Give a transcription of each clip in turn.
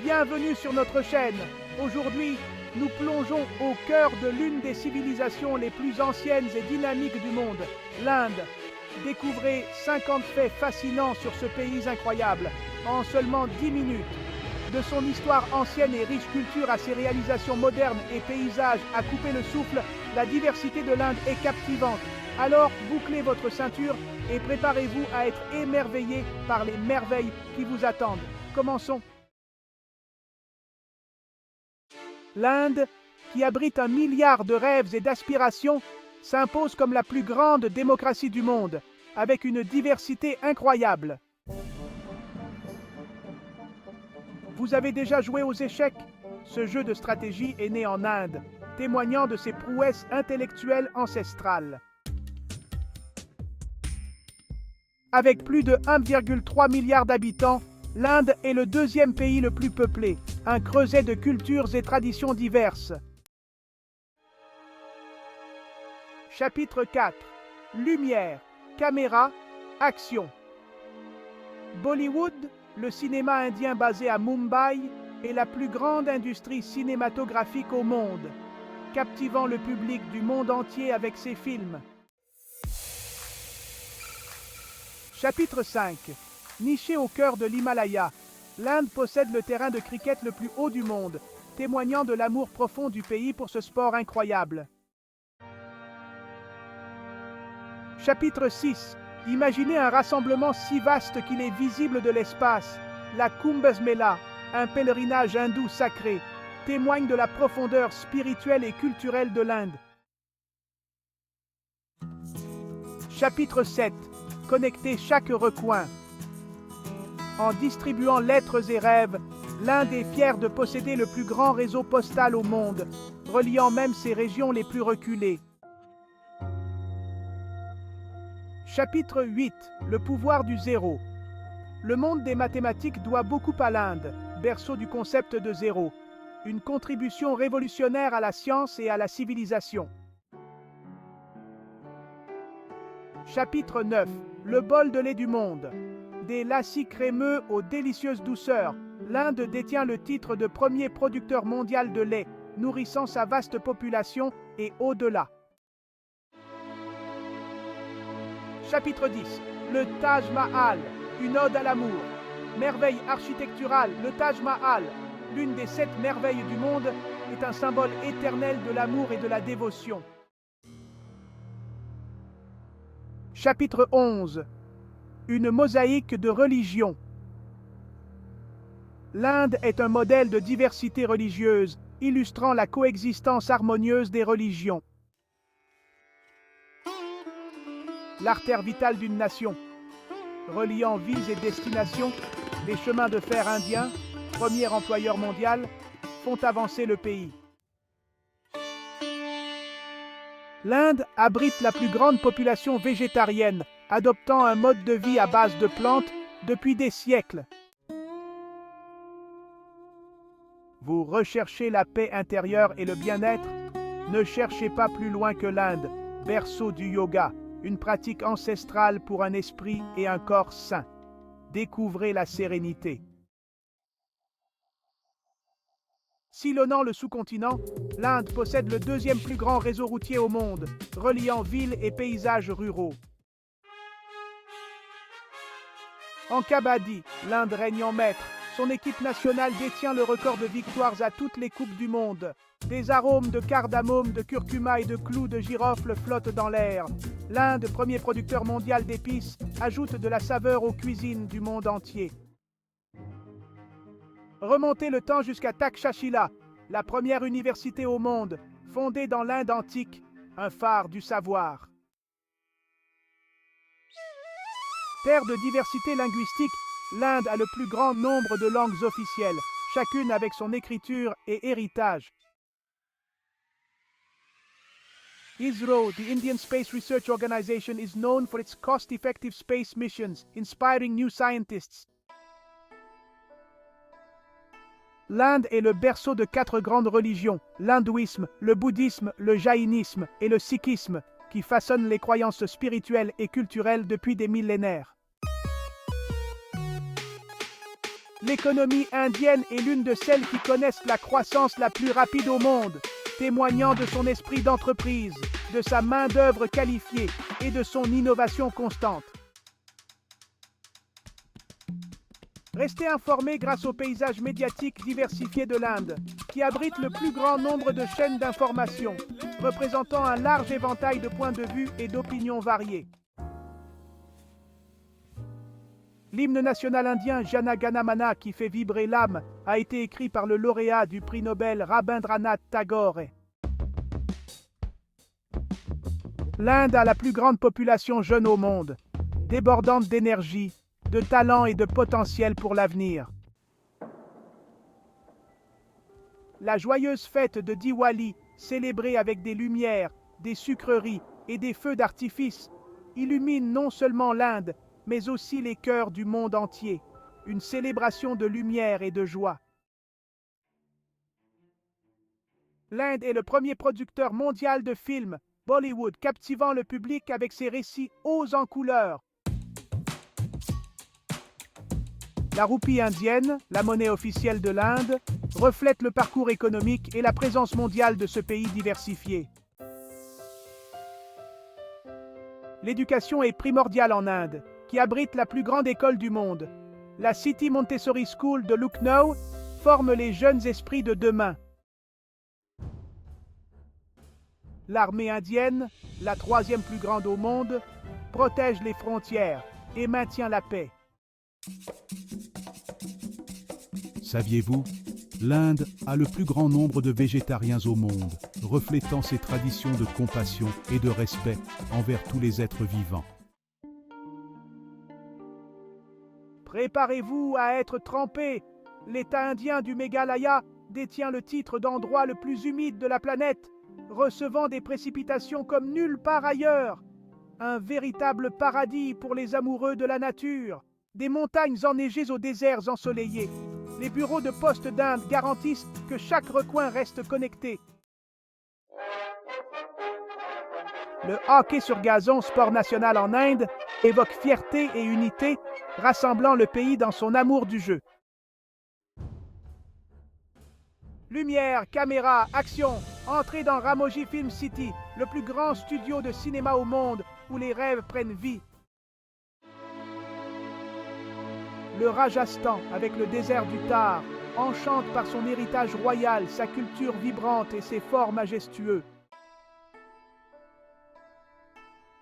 Bienvenue sur notre chaîne. Aujourd'hui, nous plongeons au cœur de l'une des civilisations les plus anciennes et dynamiques du monde, l'Inde. Découvrez 50 faits fascinants sur ce pays incroyable en seulement 10 minutes. De son histoire ancienne et riche culture à ses réalisations modernes et paysages à couper le souffle, la diversité de l'Inde est captivante. Alors, bouclez votre ceinture et préparez-vous à être émerveillés par les merveilles qui vous attendent. Commençons. L'Inde, qui abrite 1 milliard de rêves et d'aspirations, s'impose comme la plus grande démocratie du monde, avec une diversité incroyable. Vous avez déjà joué aux échecs? Ce jeu de stratégie est né en Inde, témoignant de ses prouesses intellectuelles ancestrales. Avec plus de 1,3 milliard d'habitants, l'Inde est le deuxième pays le plus peuplé, un creuset de cultures et traditions diverses. Chapitre 4. Lumière, caméra, action. Bollywood, le cinéma indien basé à Mumbai, est la plus grande industrie cinématographique au monde, captivant le public du monde entier avec ses films. Chapitre 5. Niché au cœur de l'Himalaya, l'Inde possède le terrain de cricket le plus haut du monde, témoignant de l'amour profond du pays pour ce sport incroyable. Chapitre 6. Imaginez un rassemblement si vaste qu'il est visible de l'espace. La Kumbh Mela, un pèlerinage hindou sacré, témoigne de la profondeur spirituelle et culturelle de l'Inde. Chapitre 7. Connecter chaque recoin. En distribuant lettres et rêves, l'Inde est fière de posséder le plus grand réseau postal au monde, reliant même ses régions les plus reculées. Chapitre 8. Le pouvoir du zéro. Le monde des mathématiques doit beaucoup à l'Inde, berceau du concept de zéro, une contribution révolutionnaire à la science et à la civilisation. Chapitre 9. Le bol de lait du monde. Des lacis crémeux aux délicieuses douceurs, l'Inde détient le titre de premier producteur mondial de lait, nourrissant sa vaste population et au-delà. Chapitre 10. Le Taj Mahal, une ode à l'amour. Merveille architecturale, le Taj Mahal, l'une des 7 merveilles du monde, est un symbole éternel de l'amour et de la dévotion. Chapitre 11. Une mosaïque de religions. L'Inde est un modèle de diversité religieuse, illustrant la coexistence harmonieuse des religions. L'artère vitale d'une nation. Reliant villes et destinations, les chemins de fer indiens, premier employeur mondial, font avancer le pays. L'Inde abrite la plus grande population végétarienne, adoptant un mode de vie à base de plantes depuis des siècles. Vous recherchez la paix intérieure et le bien-être? Ne cherchez pas plus loin que l'Inde, berceau du yoga, une pratique ancestrale pour un esprit et un corps sains. Découvrez la sérénité. Sillonnant le sous-continent, l'Inde possède le deuxième plus grand réseau routier au monde, reliant villes et paysages ruraux. En kabaddi, l'Inde règne en maître. Son équipe nationale détient le record de victoires à toutes les coupes du monde. Des arômes de cardamome, de curcuma et de clous de girofle flottent dans l'air. L'Inde, premier producteur mondial d'épices, ajoute de la saveur aux cuisines du monde entier. Remontez le temps jusqu'à Takshashila, la première université au monde, fondée dans l'Inde antique, un phare du savoir. Terre de diversité linguistique, l'Inde a le plus grand nombre de langues officielles, chacune avec son écriture et héritage. ISRO, the Indian Space Research Organization, is known for its cost-effective space missions, inspiring new scientists. L'Inde est le berceau de 4 grandes religions, l'hindouisme, le bouddhisme, le jaïnisme et le sikhisme, qui façonnent les croyances spirituelles et culturelles depuis des millénaires. L'économie indienne est l'une de celles qui connaissent la croissance la plus rapide au monde, témoignant de son esprit d'entreprise, de sa main-d'œuvre qualifiée et de son innovation constante. Restez informés grâce au paysage médiatique diversifié de l'Inde, qui abrite le plus grand nombre de chaînes d'information, représentant un large éventail de points de vue et d'opinions variées. L'hymne national indien Jana Gana Mana, qui fait vibrer l'âme, a été écrit par le lauréat du prix Nobel Rabindranath Tagore. L'Inde a la plus grande population jeune au monde, débordante d'énergie, de talent et de potentiel pour l'avenir. La joyeuse fête de Diwali, célébrée avec des lumières, des sucreries et des feux d'artifice, illumine non seulement l'Inde, mais aussi les cœurs du monde entier, une célébration de lumière et de joie. L'Inde est le premier producteur mondial de films, Bollywood, captivant le public avec ses récits hauts en couleurs. La roupie indienne, la monnaie officielle de l'Inde, reflète le parcours économique et la présence mondiale de ce pays diversifié. L'éducation est primordiale en Inde, qui abrite la plus grande école du monde. La City Montessori School de Lucknow forme les jeunes esprits de demain. L'armée indienne, la troisième plus grande au monde, protège les frontières et maintient la paix. Saviez-vous? L'Inde a le plus grand nombre de végétariens au monde, reflétant ses traditions de compassion et de respect envers tous les êtres vivants. Préparez-vous à être trempés. L'État indien du Meghalaya détient le titre d'endroit le plus humide de la planète, recevant des précipitations comme nulle part ailleurs. Un véritable paradis pour les amoureux de la nature. Des montagnes enneigées aux déserts ensoleillés. Les bureaux de poste d'Inde garantissent que chaque recoin reste connecté. Le hockey sur gazon, sport national en Inde, évoque fierté et unité, rassemblant le pays dans son amour du jeu. Lumière, caméra, action, entrez dans Ramoji Film City, le plus grand studio de cinéma au monde, où les rêves prennent vie. Le Rajasthan, avec le désert du Thar, enchante par son héritage royal, sa culture vibrante et ses forts majestueux.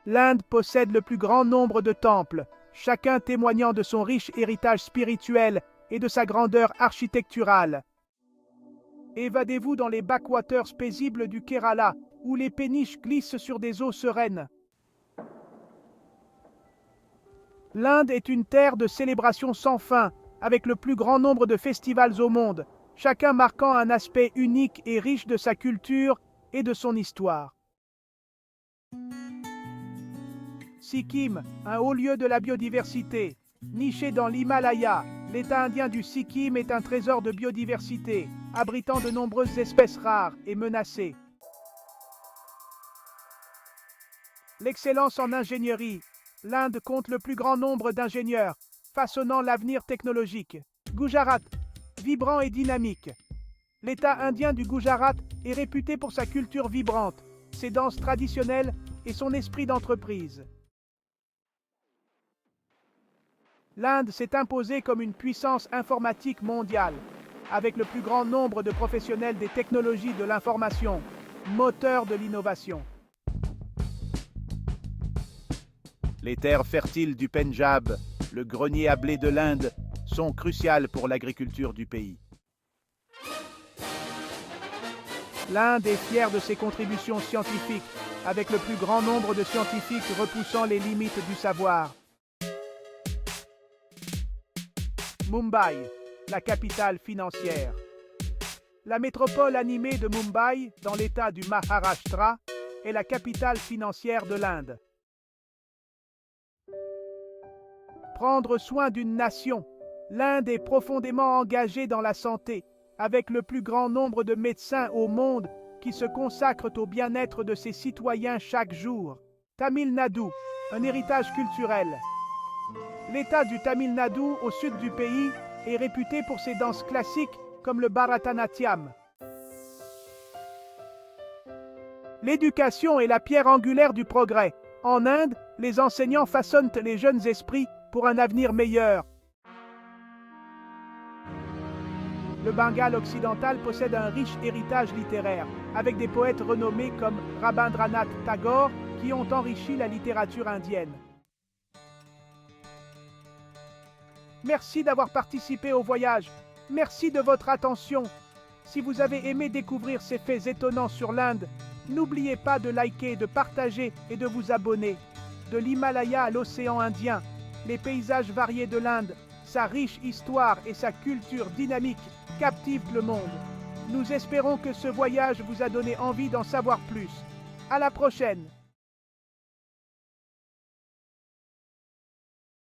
L'Inde possède le plus grand nombre de temples, chacun témoignant de son riche héritage spirituel et de sa grandeur architecturale. Évadez-vous dans les backwaters paisibles du Kerala, où les péniches glissent sur des eaux sereines. L'Inde est une terre de célébrations sans fin, avec le plus grand nombre de festivals au monde, chacun marquant un aspect unique et riche de sa culture et de son histoire. Sikkim, un haut lieu de la biodiversité. Niché dans l'Himalaya, l'État indien du Sikkim est un trésor de biodiversité, abritant de nombreuses espèces rares et menacées. L'excellence en ingénierie. L'Inde compte le plus grand nombre d'ingénieurs, façonnant l'avenir technologique. Gujarat, vibrant et dynamique. L'État indien du Gujarat est réputé pour sa culture vibrante, ses danses traditionnelles et son esprit d'entreprise. L'Inde s'est imposée comme une puissance informatique mondiale, avec le plus grand nombre de professionnels des technologies de l'information, moteur de l'innovation. Les terres fertiles du Pendjab, le grenier à blé de l'Inde, sont cruciales pour l'agriculture du pays. L'Inde est fière de ses contributions scientifiques, avec le plus grand nombre de scientifiques repoussant les limites du savoir. Mumbai, la capitale financière. La métropole animée de Mumbai, dans l'État du Maharashtra, est la capitale financière de l'Inde. Prendre soin d'une nation. L'Inde est profondément engagée dans la santé, avec le plus grand nombre de médecins au monde qui se consacrent au bien-être de ses citoyens chaque jour. Tamil Nadu, un héritage culturel. L'État du Tamil Nadu, au sud du pays, est réputée pour ses danses classiques comme le Bharatanatyam. L'éducation est la pierre angulaire du progrès. En Inde, les enseignants façonnent les jeunes esprits pour un avenir meilleur. Le Bengale occidental possède un riche héritage littéraire, avec des poètes renommés comme Rabindranath Tagore qui ont enrichi la littérature indienne. Merci d'avoir participé au voyage. Merci de votre attention. Si vous avez aimé découvrir ces faits étonnants sur l'Inde, n'oubliez pas de liker, de partager et de vous abonner. De l'Himalaya à l'océan Indien, les paysages variés de l'Inde, sa riche histoire et sa culture dynamique captivent le monde. Nous espérons que ce voyage vous a donné envie d'en savoir plus. À la prochaine!